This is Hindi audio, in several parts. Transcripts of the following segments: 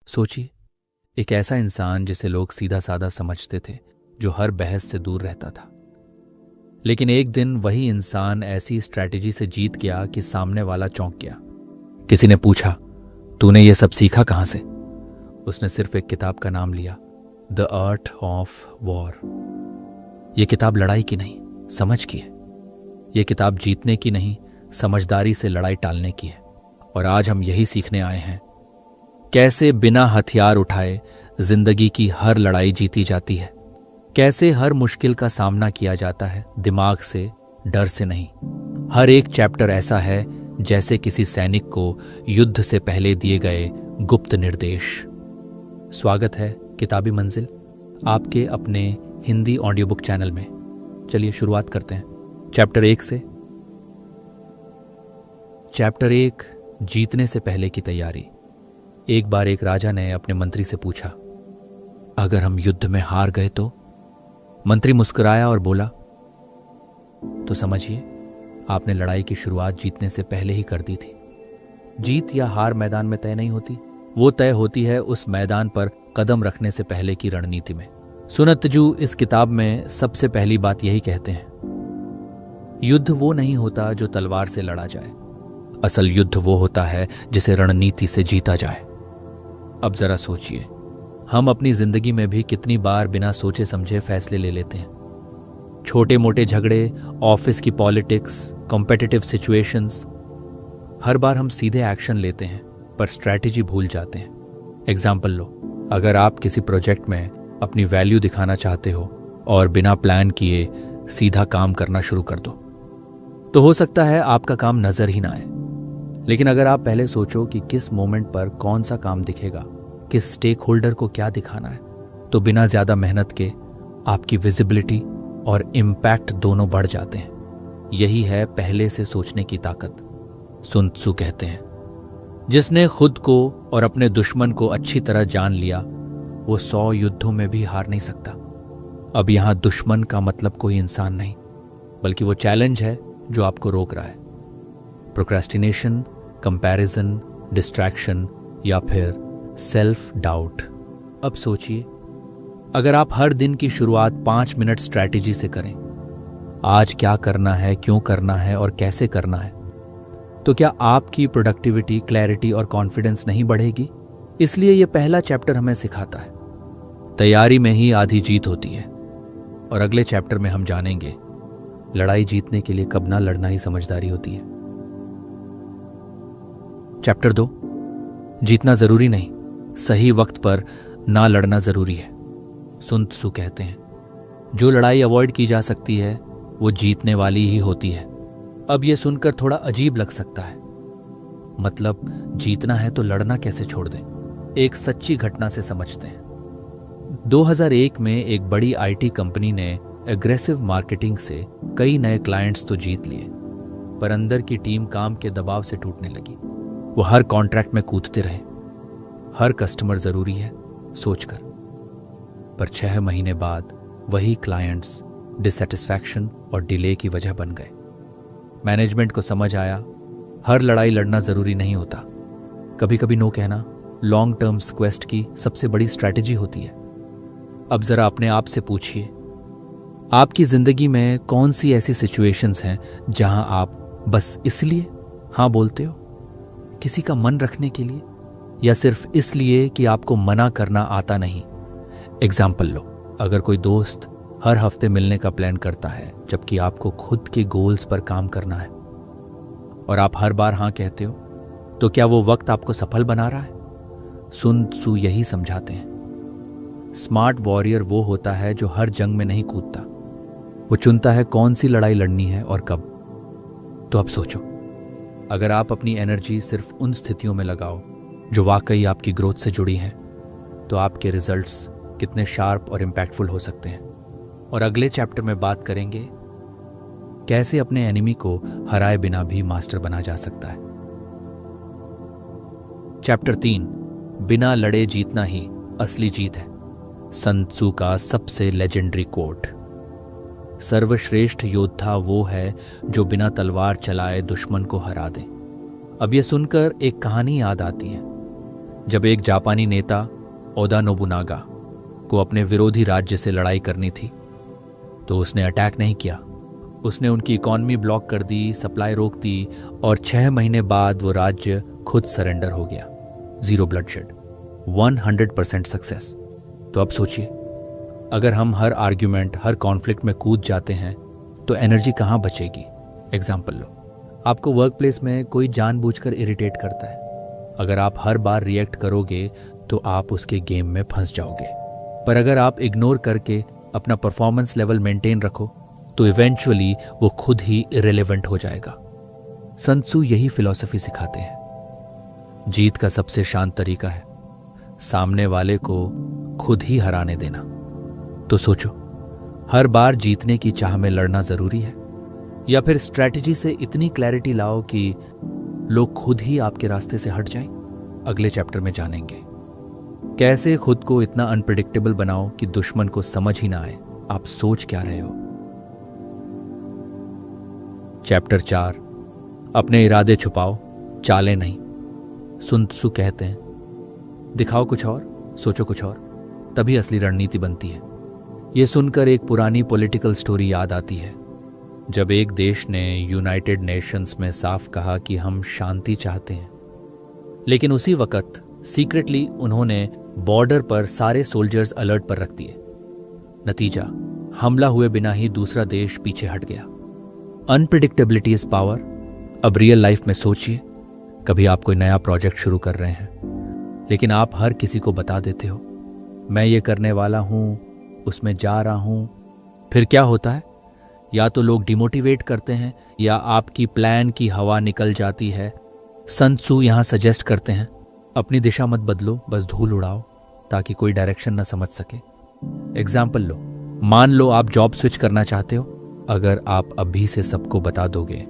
सोचिए, एक ऐसा इंसान जिसे लोग सीधा साधा समझते थे, जो हर बहस से दूर रहता था। लेकिन एक दिन वही इंसान ऐसी स्ट्रैटेजी से जीत गया कि सामने वाला चौंक गया। किसी ने पूछा, तूने ये सब सीखा कहां से? उसने सिर्फ एक किताब का नाम लिया, द आर्ट ऑफ वॉर। यह किताब लड़ाई की नहीं, समझ की है। यह किताब जीतने की नहीं, समझदारी से लड़ाई टालने की है। और आज हम यही सीखने आए हैं, कैसे बिना हथियार उठाए जिंदगी की हर लड़ाई जीती जाती है, कैसे हर मुश्किल का सामना किया जाता है दिमाग से, डर से नहीं। हर एक चैप्टर ऐसा है जैसे किसी सैनिक को युद्ध से पहले दिए गए गुप्त निर्देश। स्वागत है किताबी मंजिल, आपके अपने हिंदी ऑडियो बुक चैनल में। चलिए शुरुआत करते हैं चैप्टर 1 से। चैप्टर 1, जीतने से पहले की तैयारी। एक बार एक राजा ने अपने मंत्री से पूछा, अगर हम युद्ध में हार गए तो? मंत्री मुस्कुराया और बोला, तो समझिए, आपने लड़ाई की शुरुआत जीतने से पहले ही कर दी थी। जीत या हार मैदान में तय नहीं होती, वो तय होती है उस मैदान पर कदम रखने से पहले की रणनीति में। सुनतजू इस किताब में सबसे पहली बात यही कहते हैं, युद्ध वो नहीं होता जो तलवार से लड़ा जाए, असल युद्ध वो होता है जिसे रणनीति से जीता जाए। अब जरा सोचिए, हम अपनी जिंदगी में भी कितनी बार बिना सोचे समझे फैसले ले लेते हैं। छोटे मोटे झगड़े, ऑफिस की पॉलिटिक्स, कॉम्पिटिटिव सिचुएशंस, हर बार हम सीधे एक्शन लेते हैं पर स्ट्रैटेजी भूल जाते हैं। एग्जाम्पल लो, अगर आप किसी प्रोजेक्ट में अपनी वैल्यू दिखाना चाहते हो और बिना प्लान किए सीधा काम करना शुरू कर दो, तो हो सकता है आपका काम नजर ही ना आए। लेकिन अगर आप पहले सोचो कि किस मोमेंट पर कौन सा काम दिखेगा, किस स्टेक होल्डर को क्या दिखाना है, तो बिना ज्यादा मेहनत के आपकी विजिबिलिटी और इम्पैक्ट दोनों बढ़ जाते हैं। यही है पहले से सोचने की ताकत। सुन त्सू कहते हैं, जिसने खुद को और अपने दुश्मन को अच्छी तरह जान लिया, वो 100 युद्धों में भी हार नहीं सकता। अब यहां दुश्मन का मतलब कोई इंसान नहीं, बल्कि वो चैलेंज है जो आपको रोक रहा है। प्रोक्रेस्टिनेशन, कंपैरिजन, डिस्ट्रैक्शन या फिर सेल्फ डाउट। अब सोचिए, अगर आप हर दिन की शुरुआत 5 मिनट स्ट्रैटेजी से करें, आज क्या करना है, क्यों करना है और कैसे करना है, तो क्या आपकी प्रोडक्टिविटी, क्लैरिटी और कॉन्फिडेंस नहीं बढ़ेगी? इसलिए यह पहला चैप्टर हमें सिखाता है, तैयारी में ही आधी जीत होती है। और अगले चैप्टर में हम जानेंगे, लड़ाई जीतने के लिए कब ना लड़ना ही समझदारी होती है। चैप्टर 2, जीतना जरूरी नहीं, सही वक्त पर ना लड़ना जरूरी है। सुन त्सू कहते हैं, जो लड़ाई अवॉइड की जा सकती है वो जीतने वाली ही होती है। अब यह सुनकर थोड़ा अजीब लग सकता है, मतलब जीतना है तो लड़ना कैसे छोड़ दें? एक सच्ची घटना से समझते हैं। 2001 में एक बड़ी आईटी कंपनी ने एग्रेसिव मार्केटिंग से कई नए क्लाइंट्स तो जीत लिए, पर अंदर की टीम काम के दबाव से टूटने लगी। वो हर कॉन्ट्रैक्ट में कूदते रहे, हर कस्टमर जरूरी है सोचकर, पर 6 महीने बाद वही क्लाइंट्स डिसैटिस्फैक्शन और डिले की वजह बन गए। मैनेजमेंट को समझ आया, हर लड़ाई लड़ना जरूरी नहीं होता। कभी कभी नो कहना लॉन्ग टर्म क्वेस्ट की सबसे बड़ी स्ट्रैटेजी होती है। अब जरा अपने आप से पूछिए, आपकी जिंदगी में कौन सी ऐसी सिचुएशंस हैं जहां आप बस इसलिए हां बोलते हो, किसी का मन रखने के लिए, या सिर्फ इसलिए कि आपको मना करना आता नहीं? एग्जाम्पल लो, अगर कोई दोस्त हर हफ्ते मिलने का प्लान करता है जबकि आपको खुद के गोल्स पर काम करना है और आप हर बार हां कहते हो, तो क्या वो वक्त आपको सफल बना रहा है? सुन त्सू यही समझाते हैं, स्मार्ट वॉरियर वो होता है जो हर जंग में नहीं कूदता, वो चुनता है कौन सी लड़ाई लड़नी है और कब। तो अब सोचो, अगर आप अपनी एनर्जी सिर्फ उन स्थितियों में लगाओ जो वाकई आपकी ग्रोथ से जुड़ी हैं, तो आपके रिजल्ट्स कितने शार्प और इम्पैक्टफुल हो सकते हैं। और अगले चैप्टर में बात करेंगे कैसे अपने एनिमी को हराए बिना भी मास्टर बना जा सकता है। चैप्टर 3, बिना लड़े जीतना ही असली जीत है। sun tzu का सबसे लेजेंडरी कोट, सर्वश्रेष्ठ योद्धा वो है जो बिना तलवार चलाए दुश्मन को हरा दे। अब यह सुनकर एक कहानी याद आती है। जब एक जापानी नेता ओदा नोबुनागा को अपने विरोधी राज्य से लड़ाई करनी थी तो उसने अटैक नहीं किया। उसने उनकी इकॉनमी ब्लॉक कर दी, सप्लाई रोक दी और 6 महीने बाद वो राज्य खुद सरेंडर हो गया। 0 ब्लडशेड, 100% सक्सेस। तो अब सोचिए, अगर हम हर आर्ग्यूमेंट, हर कॉन्फ्लिक्ट में कूद जाते हैं तो एनर्जी कहाँ बचेगी? एग्जाम्पल लो, आपको वर्क प्लेस में कोई जानबूझकर इरिटेट करता है। अगर आप हर बार रिएक्ट करोगे तो आप उसके गेम में फंस जाओगे। पर अगर आप इग्नोर करके अपना परफॉर्मेंस लेवल मेंटेन रखो तो इवेंचुअली वो खुद ही इरेलेवेंट हो जाएगा। सन त्सू यही फिलॉसफी सिखाते हैं। जीत का सबसे शांत तरीका है सामने वाले को खुद ही हराने देना। तो सोचो, हर बार जीतने की चाह में लड़ना जरूरी है या फिर स्ट्रैटेजी से इतनी क्लैरिटी लाओ कि लोग खुद ही आपके रास्ते से हट जाएं? अगले चैप्टर में जानेंगे कैसे खुद को इतना अनप्रेडिक्टेबल बनाओ कि दुश्मन को समझ ही ना आए आप सोच क्या रहे हो। चैप्टर 4, अपने इरादे छुपाओ, चालें नहीं। सुन त्सू कहते हैं, दिखाओ कुछ और, सोचो कुछ और, तभी असली रणनीति बनती है। यह सुनकर एक पुरानी पॉलिटिकल स्टोरी याद आती है, जब एक देश ने यूनाइटेड नेशंस में साफ कहा कि हम शांति चाहते हैं, लेकिन उसी वक्त सीक्रेटली उन्होंने बॉर्डर पर सारे सोल्जर्स अलर्ट पर रख दिए। नतीजा, हमला हुए बिना ही दूसरा देश पीछे हट गया। Unpredictability is power. अब रियल लाइफ में सोचिए, कभी आप कोई नया प्रोजेक्ट शुरू कर रहे हैं लेकिन आप हर किसी को बता देते हो, मैं ये करने वाला हूं, उसमें जा रहा हूं। फिर क्या होता है? या तो लोग डिमोटिवेट करते हैं या आपकी प्लान की हवा निकल जाती है। सन त्सू यहां सजेस्ट करते हैं, अपनी दिशा मत बदलो, बस धूल उड़ाओ ताकि कोई डायरेक्शन ना समझ सके। एग्जाम्पल लो, मान लो आप जॉब स्विच करना चाहते हो। अगर आप अभी से सबको बता दोगे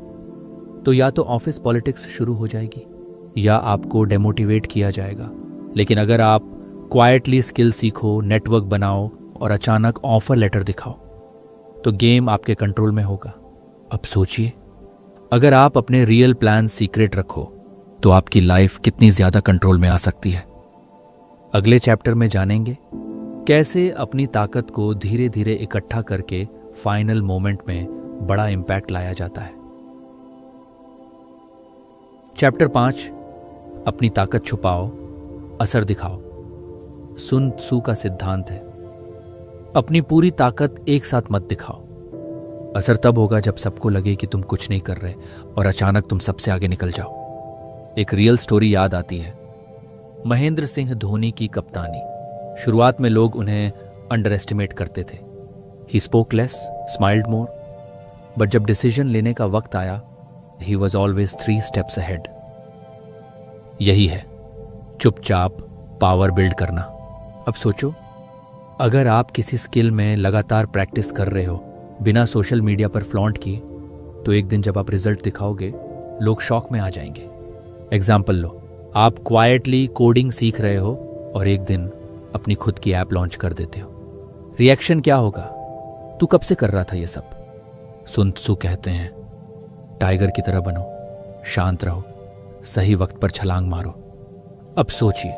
तो या तो ऑफिस पॉलिटिक्स शुरू हो जाएगी या आपको डेमोटिवेट किया जाएगा। लेकिन अगर आप क्वाइटली स्किल सीखो, नेटवर्क बनाओ और अचानक ऑफर लेटर दिखाओ तो गेम आपके कंट्रोल में होगा। अब सोचिए, अगर आप अपने रियल प्लान सीक्रेट रखो तो आपकी लाइफ कितनी ज्यादा कंट्रोल में आ सकती है। अगले चैप्टर में जानेंगे कैसे अपनी ताकत को धीरे धीरे इकट्ठा करके फाइनल मोमेंट में बड़ा इंपैक्ट लाया जाता है। चैप्टर 5, अपनी ताकत छुपाओ, असर दिखाओ। सुन त्सू का सिद्धांत है, अपनी पूरी ताकत एक साथ मत दिखाओ। असर तब होगा जब सबको लगे कि तुम कुछ नहीं कर रहे और अचानक तुम सबसे आगे निकल जाओ। एक रियल स्टोरी याद आती है, महेंद्र सिंह धोनी की कप्तानी। शुरुआत में लोग उन्हें अंडर एस्टिमेट करते थे। He spoke less, smiled more, but जब डिसीजन लेने का वक्त आया, he was always 3 steps ahead। यही है चुपचाप पावर बिल्ड करना। अब सोचो, अगर आप किसी स्किल में लगातार प्रैक्टिस कर रहे हो बिना सोशल मीडिया पर फ्लॉन्ट किए, तो एक दिन जब आप रिजल्ट दिखाओगे लोग शॉक में आ जाएंगे। एग्जाम्पल लो, आप क्वाइटली कोडिंग सीख रहे हो और एक दिन अपनी खुद की ऐप लॉन्च कर देते हो। रिएक्शन क्या होगा? तू कब से कर रहा था ये सब? सुन त्सू कहते हैं, टाइगर की तरह बनो, शांत रहो, सही वक्त पर छलांग मारो। अब सोचिए,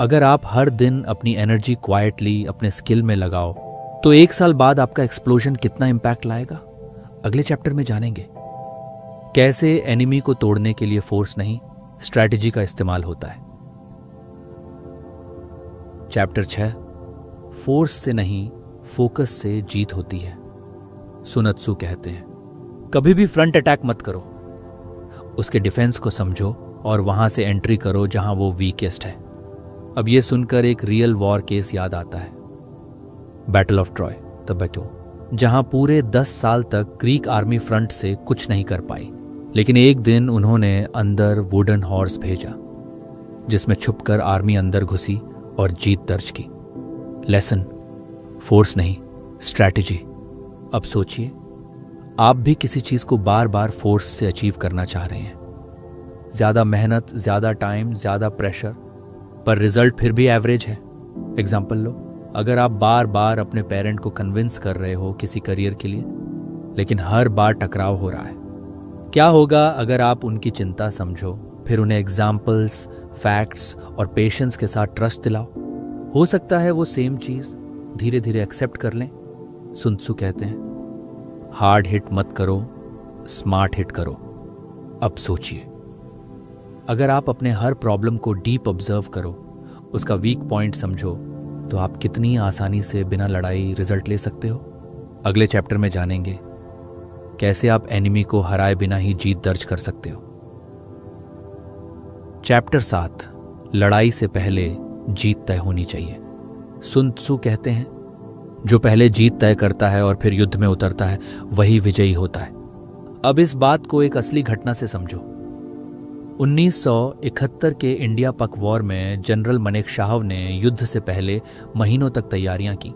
अगर आप हर दिन अपनी एनर्जी क्वाइटली अपने स्किल में लगाओ तो 1 साल बाद आपका एक्सप्लोजन कितना इंपैक्ट लाएगा। अगले चैप्टर में जानेंगे कैसे एनिमी को तोड़ने के लिए फोर्स नहीं, स्ट्रैटेजी का इस्तेमाल होता है। चैप्टर 6, फोर्स से नहीं फोकस से जीत होती है। सुन त्सू कहते हैं, कभी भी फ्रंट अटैक मत करो, उसके डिफेंस को समझो और वहां से एंट्री करो जहां वो वीकेस्ट है। अब ये सुनकर एक रियल वॉर केस याद आता है, battle of Troy the battle, जहां पूरे 10 साल तक ग्रीक आर्मी फ्रंट से कुछ नहीं कर पाई, लेकिन एक दिन उन्होंने अंदर वुडन हॉर्स भेजा जिसमें छुपकर आर्मी अंदर घुसी और जीत दर्ज की। लेसन, फोर्स नहीं, स्ट्रैटेजी। अब सोचिए, आप भी किसी चीज को बार बार फोर्स से अचीव करना चाह रहे हैं। ज्यादा मेहनत, ज्यादा टाइम, ज्यादा प्रेशर, पर रिजल्ट फिर भी एवरेज है। एग्जाम्पल लो, अगर आप बार बार अपने पेरेंट को कन्विंस कर रहे हो किसी करियर के लिए, लेकिन हर बार टकराव हो रहा है, क्या होगा अगर आप उनकी चिंता समझो, फिर उन्हें एग्जाम्पल्स, फैक्ट्स और पेशेंस के साथ ट्रस्ट दिलाओ। हो सकता है वो सेम चीज धीरे धीरे एक्सेप्ट कर लें। सुन त्सू कहते हैं, हार्ड हिट मत करो, स्मार्ट हिट करो। अब सोचिए, अगर आप अपने हर प्रॉब्लम को डीप ऑब्जर्व करो, उसका वीक पॉइंट समझो, तो आप कितनी आसानी से बिना लड़ाई रिजल्ट ले सकते हो। अगले चैप्टर में जानेंगे कैसे आप एनिमी को हराए बिना ही जीत दर्ज कर सकते हो। चैप्टर 7, लड़ाई से पहले जीत तय होनी चाहिए। सुन त्सू कहते हैं, जो पहले जीत तय करता है और फिर युद्ध में उतरता है, वही विजयी होता है। अब इस बात को एक असली घटना से समझो। 1971 के इंडिया पाक वॉर में जनरल मानेकशॉ ने युद्ध से पहले महीनों तक तैयारियां की।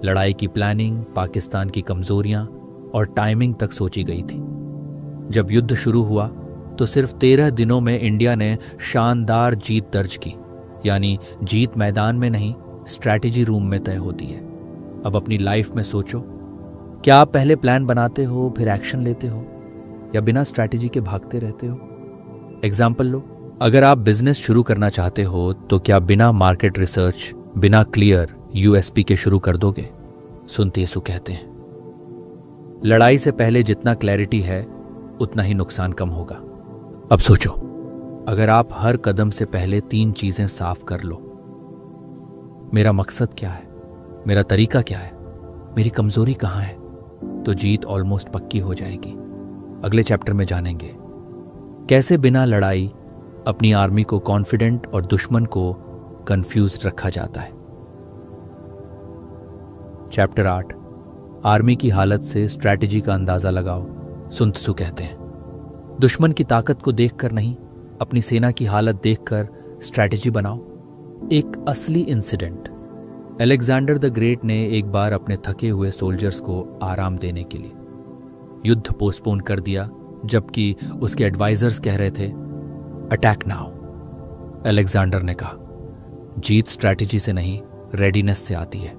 लड़ाई की प्लानिंग, पाकिस्तान की कमजोरियां और टाइमिंग तक सोची गई थी। जब युद्ध शुरू हुआ तो सिर्फ 13 दिनों में इंडिया ने शानदार जीत दर्ज की। यानी जीत मैदान में नहीं, स्ट्रैटेजी रूम में तय होती है। अब अपनी लाइफ में सोचो, क्या आप पहले प्लान बनाते हो फिर एक्शन लेते हो, या बिना स्ट्रैटेजी के भागते रहते हो? एग्जाम्पल लो, अगर आप बिजनेस शुरू करना चाहते हो तो क्या बिना मार्केट रिसर्च, बिना क्लियर यूएसपी के शुरू कर दोगे? सुन त्सू कहते हैं, लड़ाई से पहले जितना क्लैरिटी है उतना ही नुकसान कम होगा। अब सोचो, अगर आप हर कदम से पहले 3 चीजें साफ कर लो, मेरा मकसद क्या है, मेरा तरीका क्या है, मेरी कमजोरी कहाँ है, तो जीत ऑलमोस्ट पक्की हो जाएगी। अगले चैप्टर में जानेंगे कैसे बिना लड़ाई अपनी आर्मी को कॉन्फिडेंट और दुश्मन को कंफ्यूज रखा जाता है। चैप्टर 8, आर्मी की हालत से स्ट्रैटेजी का अंदाजा लगाओ। सुन त्सू कहते हैं, दुश्मन की ताकत को देखकर नहीं, अपनी सेना की हालत देखकर स्ट्रैटेजी बनाओ। एक असली इंसिडेंट, अलेक्जेंडर द ग्रेट ने एक बार अपने थके हुए सोल्जर्स को आराम देने के लिए युद्ध पोस्टपोन कर दिया, जबकि उसके एडवाइजर्स कह रहे थे अटैक नाउ। अलेक्जेंडर ने कहा, जीत स्ट्रैटेजी से नहीं, रेडीनेस से आती है।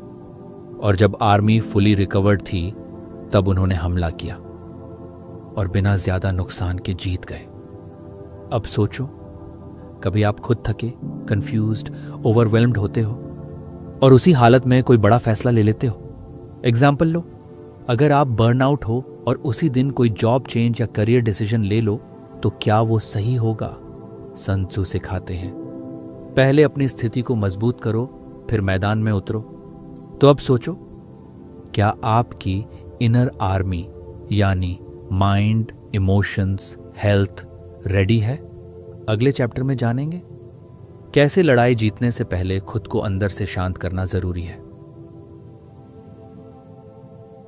और जब आर्मी फुली रिकवर्ड थी तब उन्होंने हमला किया और बिना ज्यादा नुकसान के जीत गए। अब सोचो, कभी आप खुद थके, कंफ्यूज्ड, ओवरवेल्म्ड होते हो और उसी हालत में कोई बड़ा फैसला ले लेते हो? एग्जाम्पल लो, अगर आप बर्नआउट हो और उसी दिन कोई जॉब चेंज या करियर डिसीजन ले लो तो क्या वो सही होगा? sun tzu सिखाते हैं, पहले अपनी स्थिति को मजबूत करो, फिर मैदान में उतरो। तो अब सोचो, क्या आपकी इनर आर्मी यानी माइंड, इमोशंस, हेल्थ रेडी है? अगले चैप्टर में जानेंगे कैसे लड़ाई जीतने से पहले खुद को अंदर से शांत करना जरूरी है।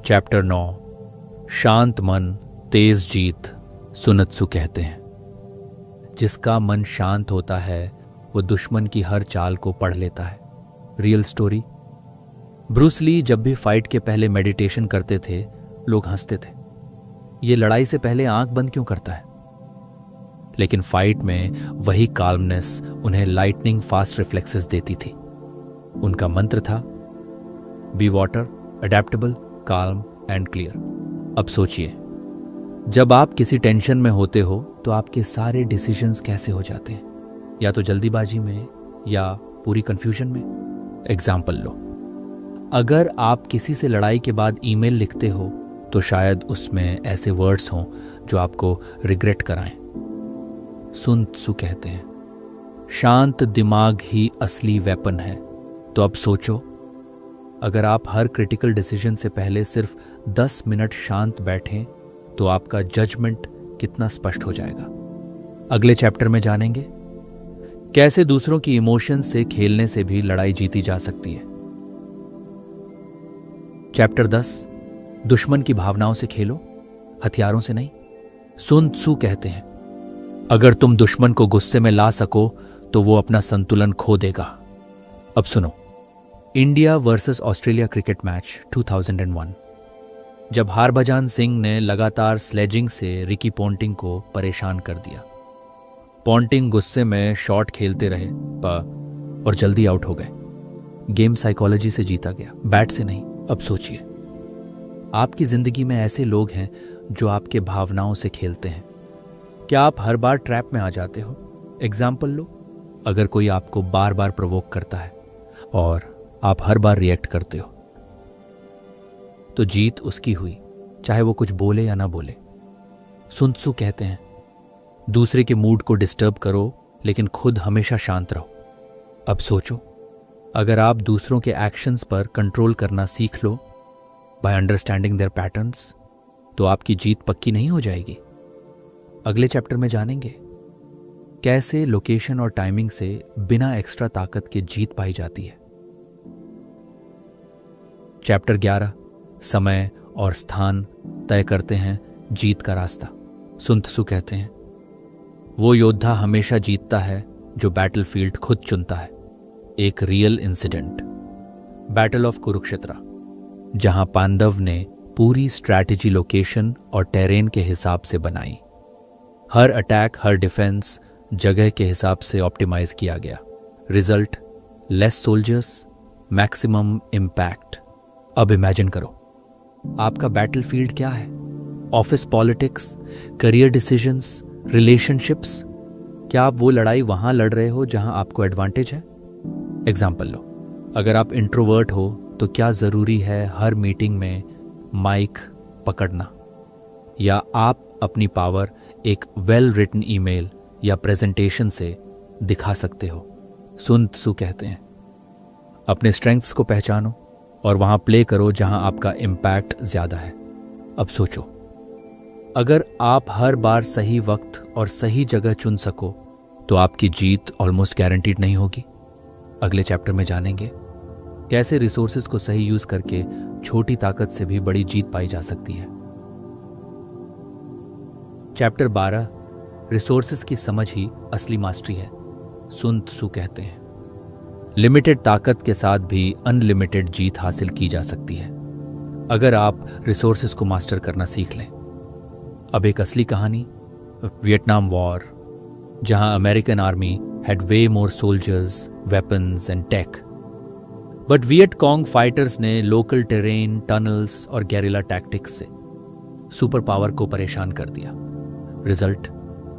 चैप्टर 9, शांत मन तेज जीत। सुन त्सू कहते हैं, जिसका मन शांत होता है वो दुश्मन की हर चाल को पढ़ लेता है। रियल स्टोरी, ब्रूस ली जब भी फाइट के पहले मेडिटेशन करते थे, लोग हंसते थे, ये लड़ाई से पहले आंख बंद क्यों करता है? लेकिन फाइट में वही काल्मनेस उन्हें लाइटनिंग फास्ट रिफ्लेक्सेस देती थी। उनका मंत्र था, be water, adaptable, calm and clear. अब सोचिए, जब आप किसी टेंशन में होते हो तो आपके सारे डिसीजंस कैसे हो जाते हैं? या तो जल्दीबाजी में या पूरी कंफ्यूजन में। एग्जाम्पल लो, अगर आप किसी से लड़ाई के बाद ईमेल लिखते हो तो शायद उसमें ऐसे वर्ड्स हों जो आपको रिग्रेट कराएं। सुन त्सू कहते हैं, शांत दिमाग ही असली वेपन है। तो अब सोचो, अगर आप हर क्रिटिकल डिसीजन से पहले सिर्फ 10 मिनट शांत बैठें तो आपका जजमेंट कितना स्पष्ट हो जाएगा। अगले चैप्टर में जानेंगे कैसे दूसरों की इमोशंस से खेलने से भी लड़ाई जीती जा सकती है। चैप्टर 10, दुश्मन की भावनाओं से खेलो, हथियारों से नहीं। सुन त्सू कहते हैं, अगर तुम दुश्मन को गुस्से में ला सको तो वो अपना संतुलन खो देगा। अब सुनो, India versus Australia cricket match 2001, जब हरभजन सिंह ने लगातार स्लेजिंग से रिकी पोंटिंग को परेशान कर दिया। पोंटिंग गुस्से में शॉट खेलते रहे और जल्दी आउट हो गए। गेम साइकोलॉजी से जीता गया, बैट से नहीं। अब सोचिए, आपकी जिंदगी में ऐसे लोग हैं जो आपके भावनाओं से खेलते हैं। क्या आप हर बार ट्रैप में आ जाते हो? एग्जाम्पल लो, अगर कोई आपको बार बार प्रोवोक करता है और आप हर बार रिएक्ट करते हो, तो जीत उसकी हुई, चाहे वो कुछ बोले या ना बोले। सुन त्सु कहते हैं, दूसरे के मूड को डिस्टर्ब करो लेकिन खुद हमेशा शांत रहो। अब सोचो, अगर आप दूसरों के एक्शंस पर कंट्रोल करना सीख लो बाय अंडरस्टैंडिंग देयर पैटर्न्स, तो आपकी जीत पक्की नहीं हो जाएगी। अगले चैप्टर में जानेंगे कैसे लोकेशन और टाइमिंग से बिना एक्स्ट्रा ताकत के जीत पाई जाती है। चैप्टर 11, समय और स्थान तय करते हैं जीत का रास्ता। सुन त्सु कहते हैं, वो योद्धा हमेशा जीतता है जो बैटलफील्ड खुद चुनता है। एक real incident, battle of Kurukshetra, जहां पांडव ने पूरी स्ट्रैटेजी लोकेशन और टेरेन के हिसाब से बनाई। हर अटैक, हर डिफेंस जगह के हिसाब से ऑप्टिमाइज किया गया। Result, less soldiers, maximum impact. अब इमेजिन करो, आपका बैटलफील्ड क्या है? Office politics, career decisions, relationships? क्या आप वो लड़ाई वहां लड़ रहे हो जहां आपको एडवांटेज है? एग्जाम्पल लो, अगर आप इंट्रोवर्ट हो तो क्या जरूरी है हर मीटिंग में माइक पकड़ना, या आप अपनी पावर एक वेल रिटन ईमेल या प्रेजेंटेशन से दिखा सकते हो? सुन त्सु कहते हैं, अपने स्ट्रेंथ्स को पहचानो और वहां प्ले करो जहां आपका इम्पैक्ट ज्यादा है। अब सोचो, अगर आप हर बार सही वक्त और सही जगह चुन सको तो आपकी जीत ऑलमोस्ट गारंटीड नहीं होगी। अगले चैप्टर में जानेंगे कैसे रिसोर्सेज को सही यूज करके छोटी ताकत से भी बड़ी जीत पाई जा सकती है। चैप्टर 12, रिसोर्सेज की समझ ही असली मास्टरी है। सुन त्सु कहते हैं, लिमिटेड ताकत के साथ भी अनलिमिटेड जीत हासिल की जा सकती है अगर आप रिसोर्सेज को मास्टर करना सीख लें। अब एक असली कहानी, वियतनाम वॉर, जहां American army had way more soldiers, weapons and tech. But Viet Cong fighters ने लोकल टेरेन, टनल्स और गेरिला टैक्टिक्स से सुपर पावर को परेशान कर दिया। रिजल्ट,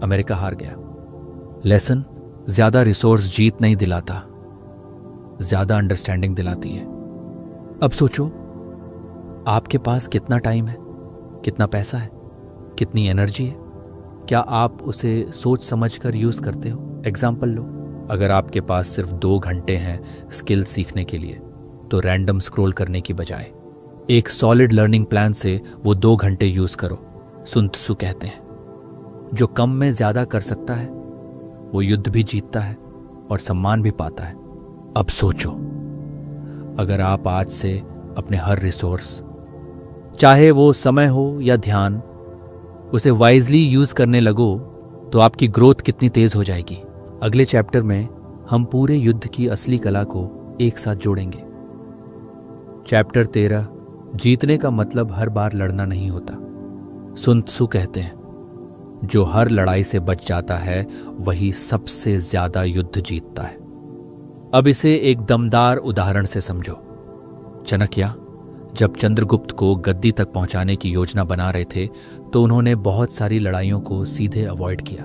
अमेरिका हार गया। लेसन, ज्यादा रिसोर्स जीत नहीं दिलाता, ज्यादा अंडरस्टैंडिंग दिलाती है। अब सोचो, आपके पास कितना टाइम है, कितना पैसा है, कितनी एनर्जी है? क्या आप उसे सोच समझकर यूज करते हो? एग्जाम्पल लो, अगर आपके पास सिर्फ 2 घंटे हैं स्किल सीखने के लिए, तो रैंडम स्क्रॉल करने की बजाय एक सॉलिड लर्निंग प्लान से वो 2 घंटे यूज करो। सुन त्सु कहते हैं, जो कम में ज्यादा कर सकता है वो युद्ध भी जीतता है और सम्मान भी पाता है। अब सोचो, अगर आप आज से अपने हर रिसोर्स, चाहे वो समय हो या ध्यान, उसे वाइजली यूज करने लगो तो आपकी ग्रोथ कितनी तेज हो जाएगी। अगले चैप्टर में हम पूरे युद्ध की असली कला को एक साथ जोड़ेंगे। चैप्टर 13, जीतने का मतलब हर बार लड़ना नहीं होता। सुन त्सु कहते हैं, जो हर लड़ाई से बच जाता है वही सबसे ज्यादा युद्ध जीतता है। अब इसे एक दमदार उदाहरण से समझो। चाणक्य जब चंद्रगुप्त को गद्दी तक पहुंचाने की योजना बना रहे थे तो उन्होंने बहुत सारी लड़ाइयों को सीधे अवॉइड किया,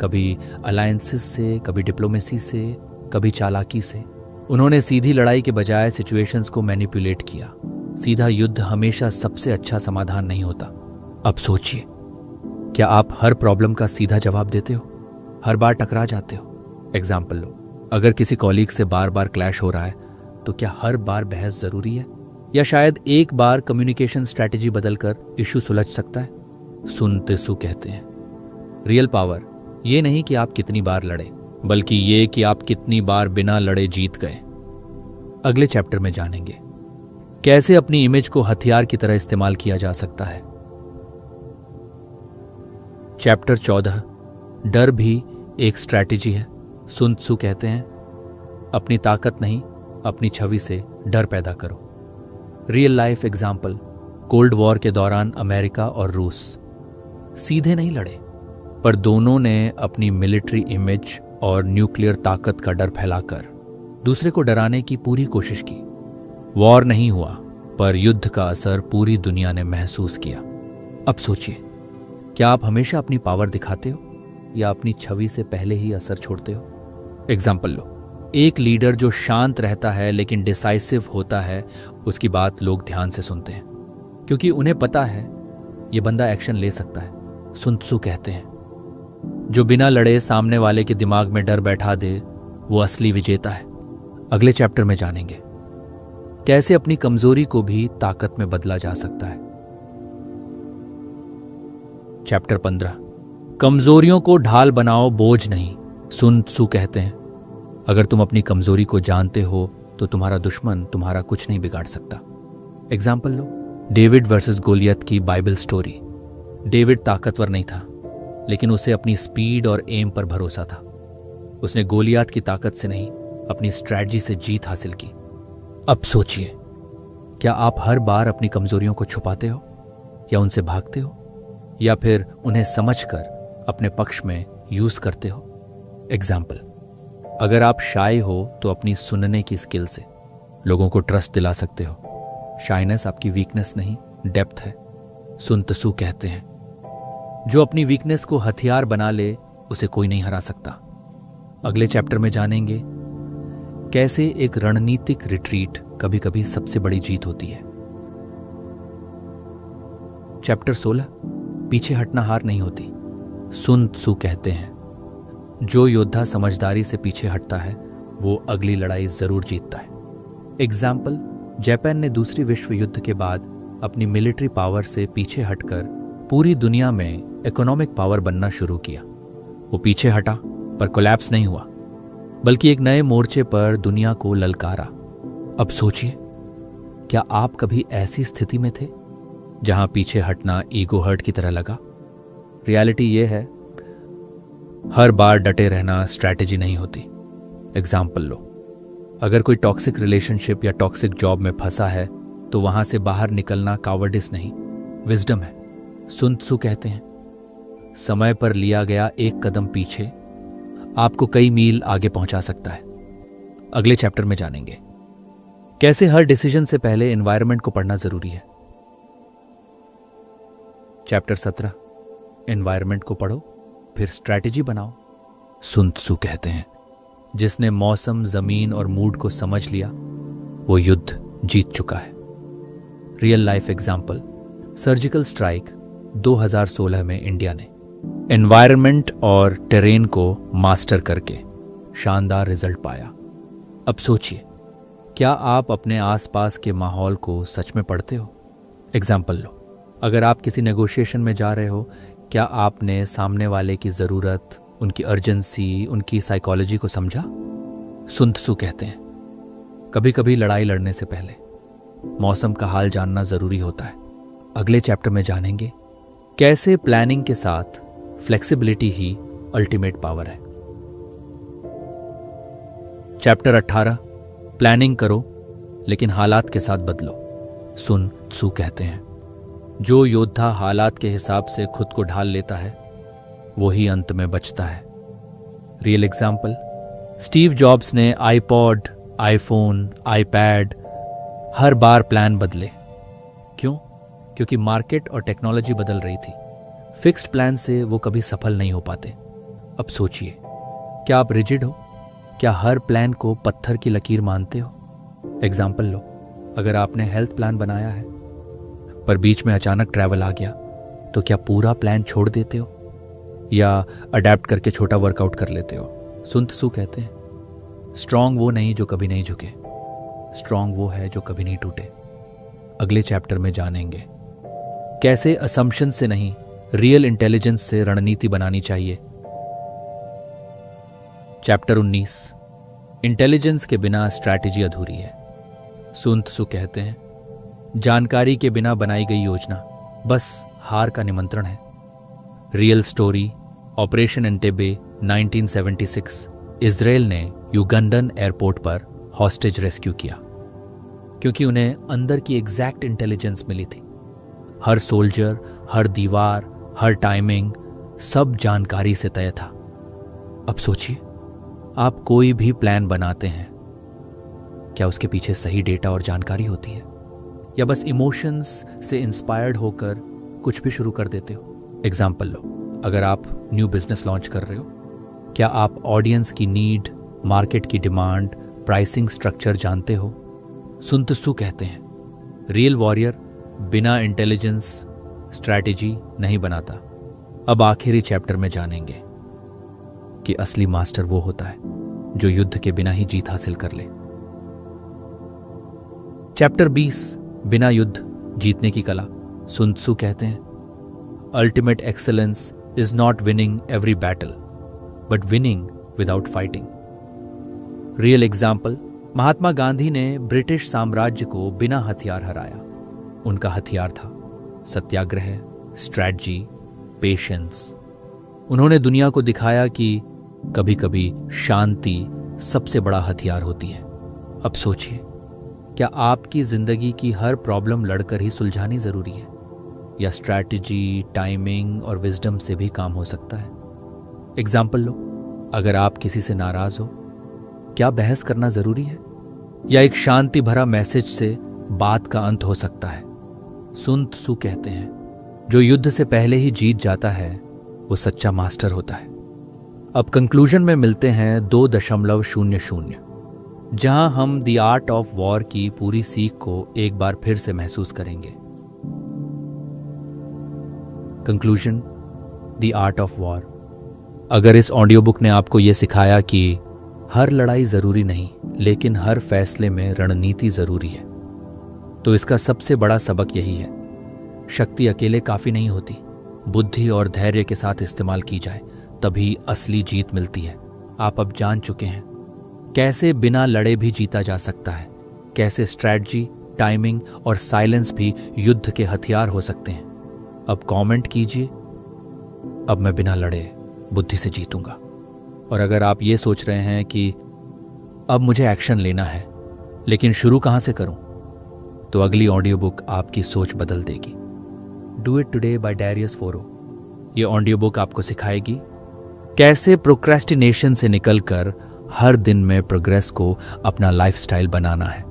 कभी अलायंसेस से, कभी डिप्लोमेसी से, कभी चालाकी से। उन्होंने सीधी लड़ाई के बजाय सिचुएशंस को मैनिपुलेट किया। सीधा युद्ध हमेशा सबसे अच्छा समाधान नहीं होता। अब सोचिए, क्या आप हर प्रॉब्लम का सीधा जवाब देते हो? हर बार टकरा जाते हो? एग्जाम्पल लो, अगर किसी कॉलीग से बार बार क्लैश हो रहा है तो क्या हर बार बहस जरूरी है, या शायद एक बार कम्युनिकेशन स्ट्रैटेजी बदलकर इश्यू सुलझ सकता है? सुन त्सु कहते हैं, रियल पावर ये नहीं कि आप कितनी बार लड़े, बल्कि ये कि आप कितनी बार बिना लड़े जीत गए। अगले चैप्टर में जानेंगे कैसे अपनी इमेज को हथियार की तरह इस्तेमाल किया जा सकता है। चैप्टर 14, डर भी एक स्ट्रैटेजी है। सुन त्सु कहते हैं, अपनी ताकत नहीं, अपनी छवि से डर पैदा करो। Real life example, cold war के दौरान अमेरिका और रूस सीधे नहीं लड़े, पर दोनों ने अपनी मिलिट्री इमेज और न्यूक्लियर ताकत का डर फैलाकर दूसरे को डराने की पूरी कोशिश की। वॉर नहीं हुआ, पर युद्ध का असर पूरी दुनिया ने महसूस किया। अब सोचिए, क्या आप हमेशा अपनी पावर दिखाते हो या अपनी छवि से पहले ही असर छोड़ते हो? एग्जाम्पल लो, एक लीडर जो शांत रहता है लेकिन डिसाइसिव होता है, उसकी बात लोग ध्यान से सुनते हैं क्योंकि उन्हें पता है ये बंदा एक्शन ले सकता है। सुन त्सू कहते हैं, जो बिना लड़े सामने वाले के दिमाग में डर बैठा दे वो असली विजेता है। अगले चैप्टर में जानेंगे कैसे अपनी कमजोरी को भी ताकत में बदला जा सकता है। चैप्टर 15, कमजोरियों को ढाल बनाओ, बोझ नहीं। सुन त्सू कहते हैं, अगर तुम अपनी कमजोरी को जानते हो तो तुम्हारा दुश्मन तुम्हारा कुछ नहीं बिगाड़ सकता। एग्जाम्पल लो, डेविड वर्सेस गोलियत की बाइबल स्टोरी। डेविड ताकतवर नहीं था, लेकिन उसे अपनी स्पीड और एम पर भरोसा था। उसने गोलियत की ताकत से नहीं, अपनी स्ट्रैटेजी से जीत हासिल की। अब सोचिए, क्या आप हर बार अपनी कमजोरियों को छुपाते हो या उनसे भागते हो, या फिर उन्हें समझकर अपने पक्ष में यूज करते हो? एग्जाम्पल, अगर आप शाय हो तो अपनी सुनने की स्किल से लोगों को ट्रस्ट दिला सकते हो। शाइनेस आपकी वीकनेस नहीं, डेप्थ है। सुन त्सू कहते हैं, जो अपनी वीकनेस को हथियार बना ले उसे कोई नहीं हरा सकता। अगले चैप्टर में जानेंगे कैसे एक रणनीतिक रिट्रीट कभी कभी सबसे बड़ी जीत होती है। चैप्टर 16, पीछे हटना हार नहीं होती। सुन त्सू कहते हैं, जो योद्धा समझदारी से पीछे हटता है वो अगली लड़ाई जरूर जीतता है। एग्जाम्पल, जापान ने दूसरी विश्व युद्ध के बाद अपनी मिलिट्री पावर से पीछे हटकर पूरी दुनिया में इकोनॉमिक पावर बनना शुरू किया। वो पीछे हटा पर कोलैप्स नहीं हुआ, बल्कि एक नए मोर्चे पर दुनिया को ललकारा। अब सोचिए, क्या आप कभी ऐसी स्थिति में थे जहां पीछे हटना ईगो हर्ट की तरह लगा? रियलिटी ये है, हर बार डटे रहना स्ट्रैटेजी नहीं होती। एग्जाम्पल लो, अगर कोई टॉक्सिक रिलेशनशिप या टॉक्सिक जॉब में फंसा है तो वहां से बाहर निकलना कावर्डिस नहीं, विजडम है। सुन त्सू कहते हैं, समय पर लिया गया एक कदम पीछे आपको कई मील आगे पहुंचा सकता है। अगले चैप्टर में जानेंगे कैसे हर डिसीजन से पहले एनवायरनमेंट को पढ़ना जरूरी है। चैप्टर 17, एनवायरनमेंट को पढ़ो फिर स्ट्रैटेजी बनाओ। सुन त्सू कहते हैं, जिसने मौसम, जमीन और मूड को समझ लिया वो युद्ध जीत चुका है। Real life example, surgical strike 2016 में इंडिया ने एनवायरनमेंट और टेरेन को मास्टर करके शानदार रिजल्ट पाया। अब सोचिए, क्या आप अपने आसपास के माहौल को सच में पढ़ते हो? एग्जाम्पल लो, अगर आप किसी नेगोशिएशन में जा रहे हो, क्या आपने सामने वाले की ज़रूरत, उनकी अर्जेंसी, उनकी साइकोलॉजी को समझा? सुन त्सू कहते हैं, कभी कभी लड़ाई लड़ने से पहले मौसम का हाल जानना ज़रूरी होता है। अगले चैप्टर में जानेंगे कैसे प्लानिंग के साथ फ्लेक्सिबिलिटी ही अल्टीमेट पावर है। चैप्टर 18, प्लानिंग करो लेकिन हालात के साथ बदलो। सुन त्सू कहते हैं, जो योद्धा हालात के हिसाब से खुद को ढाल लेता है वो ही अंत में बचता है। रियल एग्जाम्पल, स्टीव जॉब्स ने आईपॉड, आईफोन, आईपैड हर बार प्लान बदले। क्यों? क्योंकि मार्केट और टेक्नोलॉजी बदल रही थी। फिक्स्ड प्लान से वो कभी सफल नहीं हो पाते। अब सोचिए, क्या आप रिजिड हो? क्या हर प्लान को पत्थर की लकीर मानते हो? एग्जाम्पल लो, अगर आपने हेल्थ प्लान बनाया है पर बीच में अचानक ट्रैवल आ गया तो क्या पूरा प्लान छोड़ देते हो या अडेप्ट करके छोटा वर्कआउट कर लेते हो? सुन त्सू कहते हैं, स्ट्रांग वो नहीं जो कभी नहीं झुके, स्ट्रांग वो है जो कभी नहीं टूटे। अगले चैप्टर में जानेंगे कैसे असम्पशन से नहीं, रियल इंटेलिजेंस से रणनीति बनानी चाहिए। चैप्टर 19, इंटेलिजेंस के बिना स्ट्रैटेजी अधूरी है। सुन त्सू कहते हैं, जानकारी के बिना बनाई गई योजना बस हार का निमंत्रण है। Real story, operation Entebbe 1976, Israel ने युगंडन एयरपोर्ट पर हॉस्टेज रेस्क्यू किया क्योंकि उन्हें अंदर की एग्जैक्ट इंटेलिजेंस मिली थी। हर सोल्जर, हर दीवार, हर टाइमिंग, सब जानकारी से तय था। अब सोचिए, आप कोई भी प्लान बनाते हैं, क्या उसके पीछे सही डेटा और जानकारी होती है या बस इमोशंस से इंस्पायर्ड होकर कुछ भी शुरू कर देते हो? एग्जाम्पल लो, अगर आप न्यू बिजनेस लॉन्च कर रहे हो, क्या आप ऑडियंस की नीड, मार्केट की डिमांड, प्राइसिंग स्ट्रक्चर जानते हो? सुन त्सु कहते हैं, रियल वॉरियर बिना इंटेलिजेंस स्ट्रैटेजी नहीं बनाता। अब आखिरी चैप्टर में जानेंगे कि असली मास्टर वो होता है जो युद्ध के बिना ही जीत हासिल कर ले। चैप्टर 20, बिना युद्ध जीतने की कला। सुन त्सु कहते हैं, ultimate excellence is not winning every battle but winning without fighting. Real example, Mahatma Gandhi ने ब्रिटिश साम्राज्य को बिना हथियार हराया। उनका हथियार था सत्याग्रह, स्ट्रैटेजी, पेशेंस। उन्होंने दुनिया को दिखाया कि कभी कभी शांति सबसे बड़ा हथियार होती है। अब सोचिए, क्या आपकी जिंदगी की हर प्रॉब्लम लड़कर ही सुलझानी जरूरी है, या स्ट्रैटेजी, टाइमिंग और विजडम से भी काम हो सकता है? एग्जाम्पल लो, अगर आप किसी से नाराज हो, क्या बहस करना जरूरी है, या एक शांति भरा मैसेज से बात का अंत हो सकता है? सुन त्सु कहते हैं, जो युद्ध से पहले ही जीत जाता है वो सच्चा मास्टर होता है। अब कंक्लूजन में मिलते हैं 2.00, जहां हम द आर्ट ऑफ वॉर की पूरी सीख को एक बार फिर से महसूस करेंगे। Conclusion, the art of war. अगर इस ऑडियो बुक ने आपको यह सिखाया कि हर लड़ाई जरूरी नहीं, लेकिन हर फैसले में रणनीति जरूरी है, तो इसका सबसे बड़ा सबक यही है, शक्ति अकेले काफी नहीं होती, बुद्धि और धैर्य के साथ इस्तेमाल की जाए तभी असली जीत मिलती है। आप अब जान चुके हैं कैसे बिना लड़े भी जीता जा सकता है, कैसे स्ट्रैटेजी, टाइमिंग और साइलेंस भी युद्ध के हथियार हो सकते हैं। अब कमेंट कीजिए, अब मैं बिना लड़े बुद्धि से जीतूंगा। और अगर आप ये सोच रहे हैं कि अब मुझे एक्शन लेना है लेकिन शुरू कहां से करूं, तो अगली ऑडियो बुक आपकी सोच बदल देगी। Do it today by Darius Foroux. ये ऑडियो बुक आपको सिखाएगी कैसे प्रोक्रेस्टिनेशन से निकलकर हर दिन में प्रोग्रेस को अपना लाइफस्टाइल बनाना है।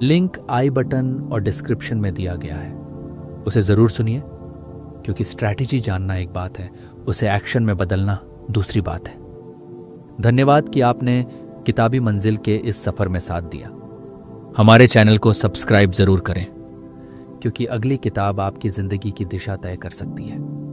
लिंक आई बटन और डिस्क्रिप्शन में दिया गया है, उसे जरूर सुनिए, क्योंकि स्ट्रैटेजी जानना एक बात है, उसे एक्शन में बदलना दूसरी बात है। धन्यवाद कि आपने किताबी मंजिल के इस सफर में साथ दिया। हमारे चैनल को सब्सक्राइब जरूर करें, क्योंकि अगली किताब आपकी जिंदगी की दिशा तय कर सकती है।